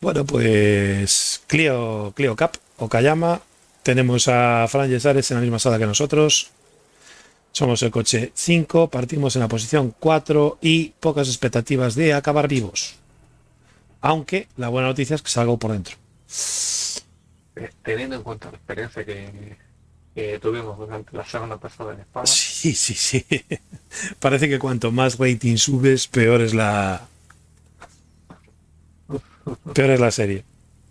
Bueno, pues Clio Cup, Okayama. Tenemos a Fran Yesares en la misma sala que nosotros. Somos el coche 5, partimos en la posición 4 y pocas expectativas de acabar vivos. Aunque la buena noticia es que salgo por dentro. Teniendo en cuenta la experiencia que tuvimos durante la semana pasada en España, Sí, sí, sí. Parece que cuanto más rating subes, peor es la serie.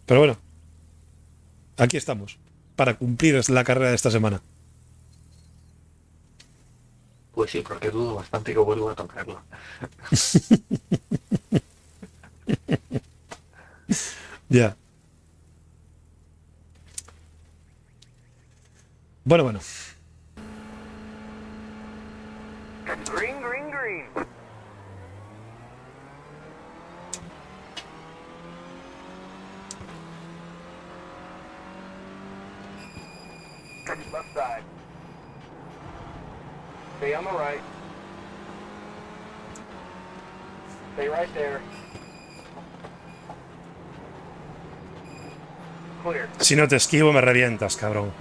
Pero bueno, aquí estamos para cumplir la carrera de esta semana. pues sí, porque dudo bastante que vuelva a tocarlo. Ya. Bueno, bueno. Green, green, green. Left side. Stay on the right. Stay right there. Clear. Si no te esquivo, me revientas, cabrón.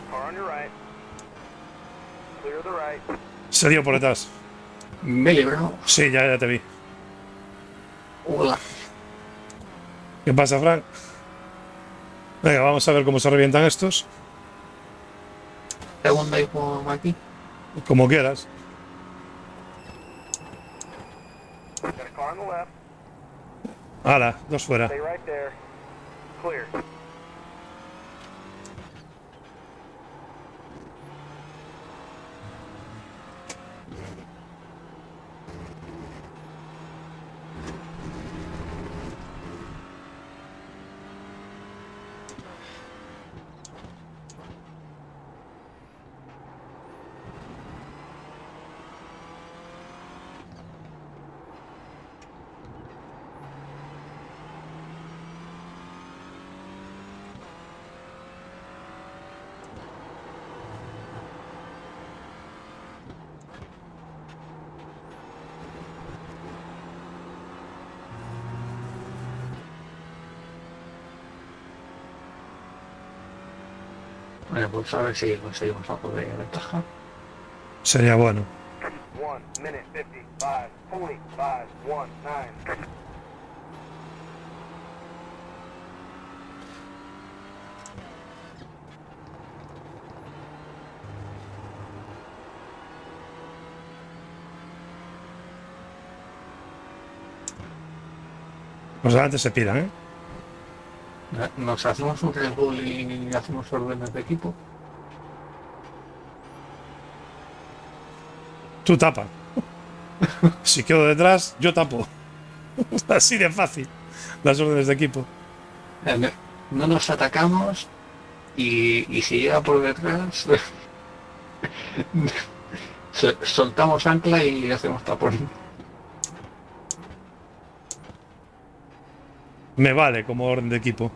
Car on your right. Clear the right. Se dio por detrás. Me he librado. Sí, ya te vi. Hola. ¿Qué pasa, Frank? Venga, vamos a ver cómo se revientan estos. Segunda y por aquí. Como quieras. Got a car on the left. Hala, dos fuera. Stay right there. Clear. Bueno, pues a ver si conseguimos algo de ventaja. Sería bueno. 1 minute 55.519. Los adelante se piran, ¿eh? Nos hacemos un Red Bull y hacemos órdenes de equipo. Tú tapa. Si quedo detrás, yo tapo. Así de fácil. Las órdenes de equipo. No no nos atacamos y si llega por detrás, soltamos ancla y hacemos tapón. Me vale como orden de equipo.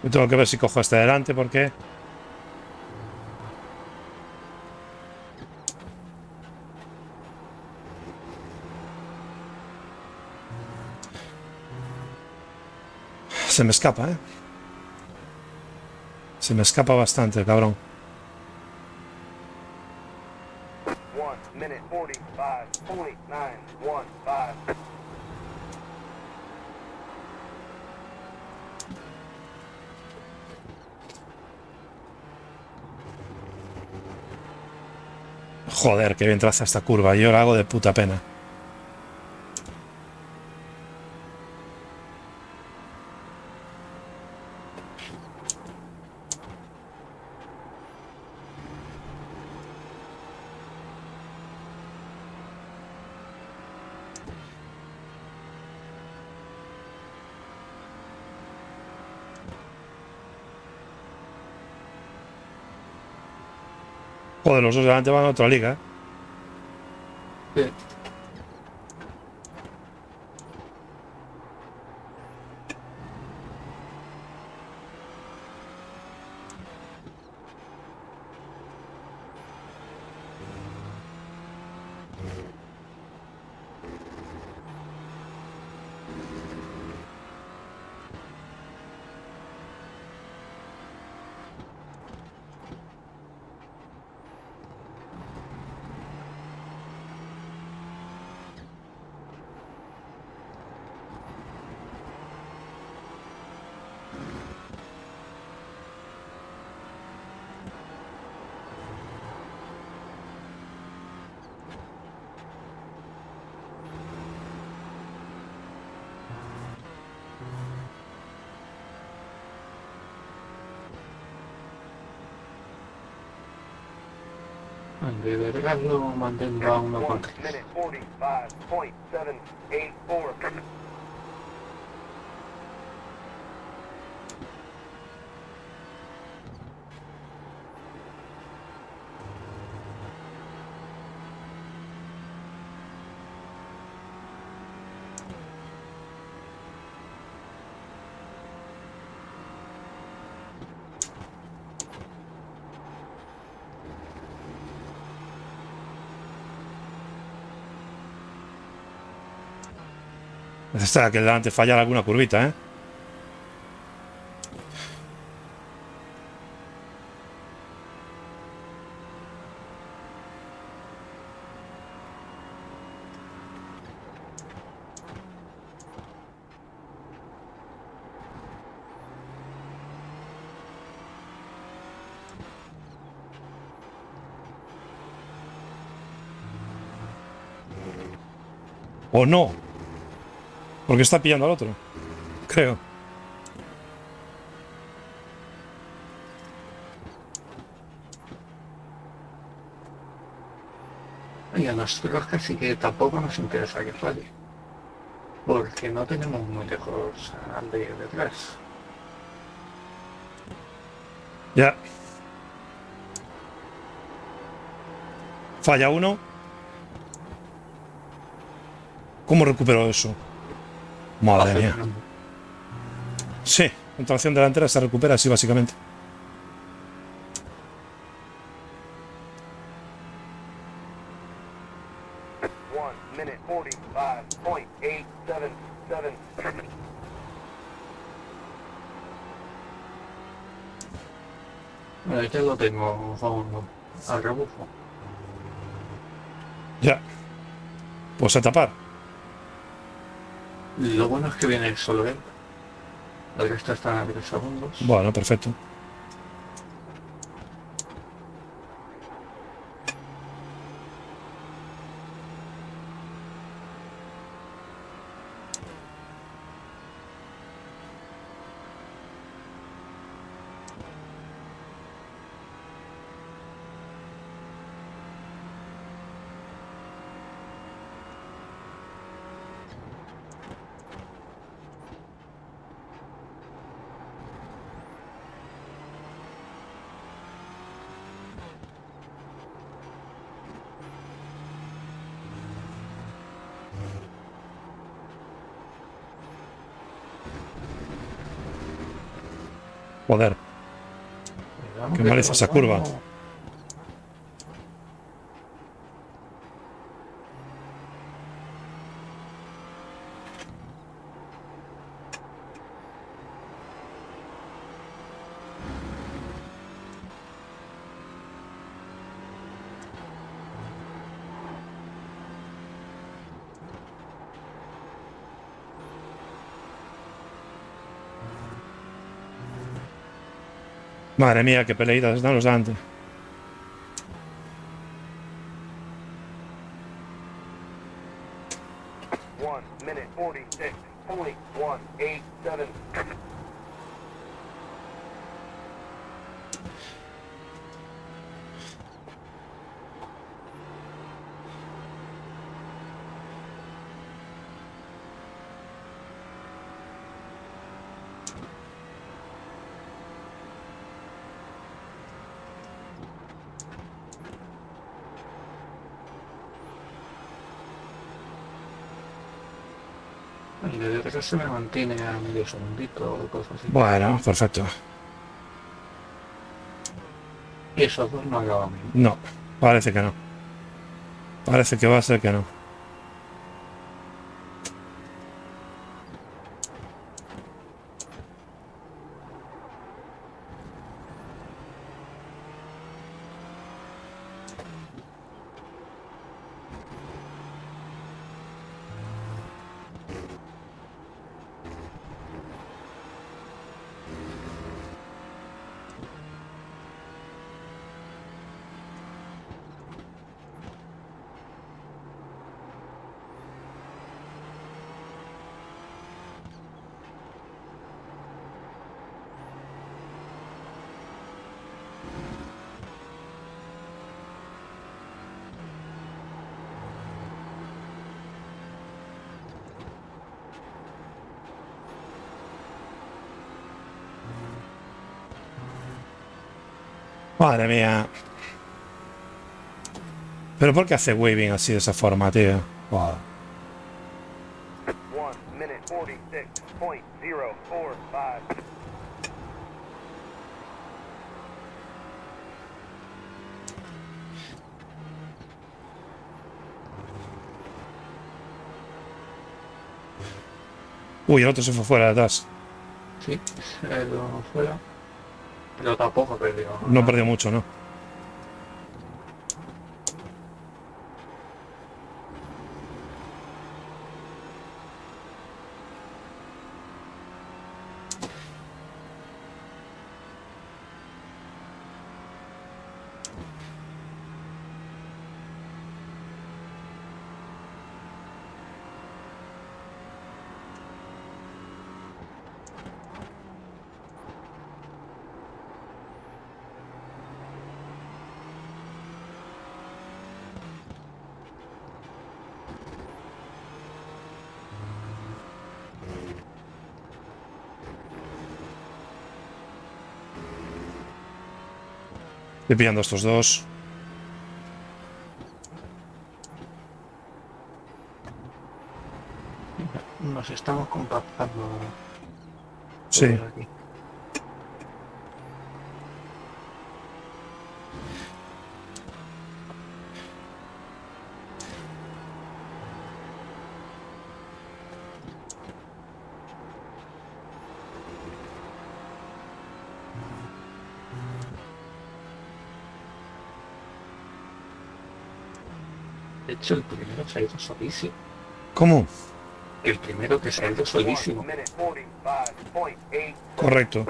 Yo tengo que ver si cojo hasta adelante porque se me escapa, ¿eh? Se me escapa bastante, cabrón. 1 minute 45.915. Joder, qué bien traza esta curva. Yo la hago de puta pena. Joder, los dos de delante van a otra liga, ¿eh? Sí. De verdad lo mantengo a 1 1,3. minute 45.784. Necesita que el delante fallara alguna curvita, ¿eh? O no. Porque está pillando al otro. Creo. Y a nosotros casi que tampoco nos interesa que falle. Porque no tenemos muy lejos al de detrás. Ya. Falla uno. ¿Cómo recupero eso? Madre mía. Acelerando. Sí, con tracción delantera se recupera así básicamente. One minute 45.877. Bueno, ya lo tengo al rebufo. Ya. Pues a tapar. Lo bueno es que viene solo él. El resto está a 3 segundos. Bueno, perfecto. Joder. Cuidado, Qué que mal hizo esa curva. Madre mía, qué peleitas están los de antes. One minute 46.187. El de detrás se me mantiene a medio segundito o cosas así. Bueno, perfecto. Y esos dos no acaban bien. No, parece que no. Parece que va a ser que no. Madre mía. ¿Pero por qué hace waving así de esa forma, tío? Wow. 1 minute 46.045. Uy, el otro se fue fuera de atrás. Sí, se ha ido fuera. Pero tampoco perdió. No perdió mucho, ¿no? Estoy pillando a estos dos. Nos estamos compactando Sí. todos aquí. De hecho, el primero se ha ido solísimo. ¿Cómo? El primero que se ha ido 1 solísimo. minute 45.8. Correcto.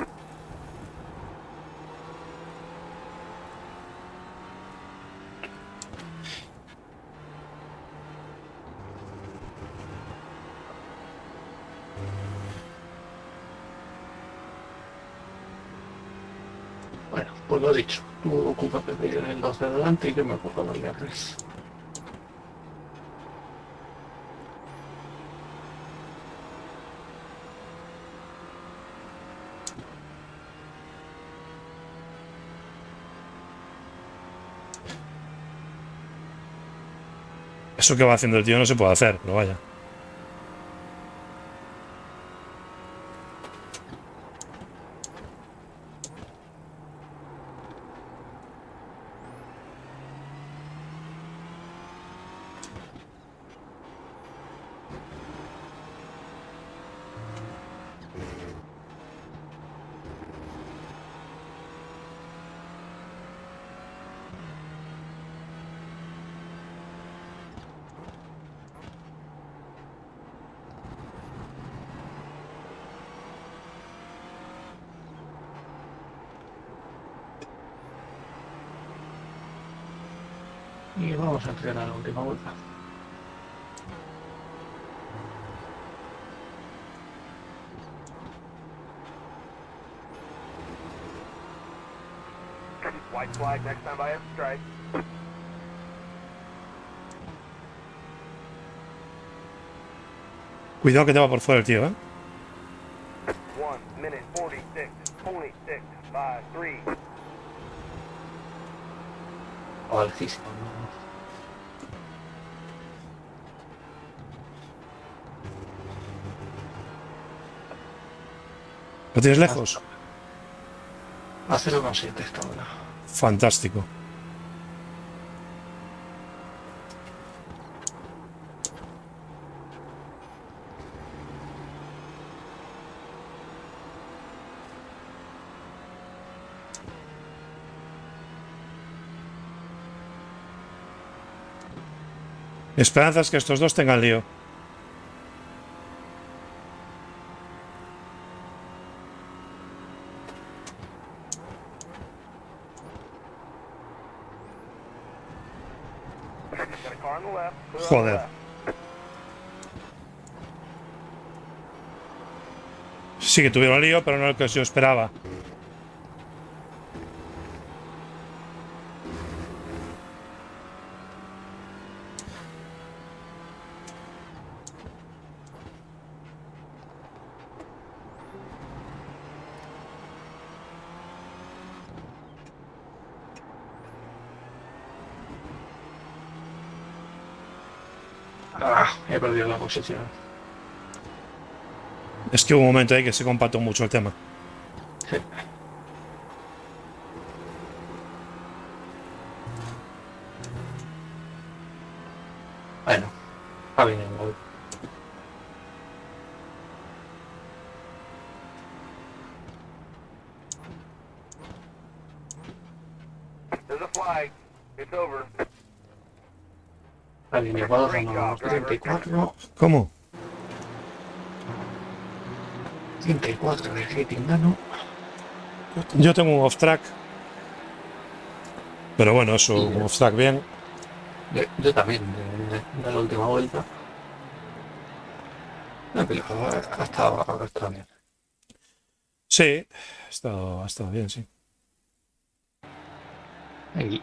Bueno, pues lo dicho. Tú ocúpate de ir en el 2 de adelante y yo me ocupo de atrás. Eso que va haciendo el tío no se puede hacer, pero vaya. Y vamos a entrenar la última vuelta. White flag next time I have a strike. Cuidado que te va por fuera el tío, ¿eh? 1 minute 46.653. O altísimo, ¿no? ¿Lo tienes lejos? A 0,7 esta hora. Fantástico. Esperanzas que estos dos tengan lío. Got a car on the left. Clear on the Joder. left. Sí que tuvieron lío, pero no el que yo esperaba. He perdido la posición. Es que hubo un momento ahí que se compactó mucho el tema. Sí. Bueno, va bien el gol. There's a flag. It's over. Alineado ganó 34. ¿Cómo? 34 de rating gano. Yo tengo un off-track. Pero bueno, eso, un off-track bien. Yo también, de la última vuelta. No, pero ha estado bien. Sí, ha estado bien, sí. Y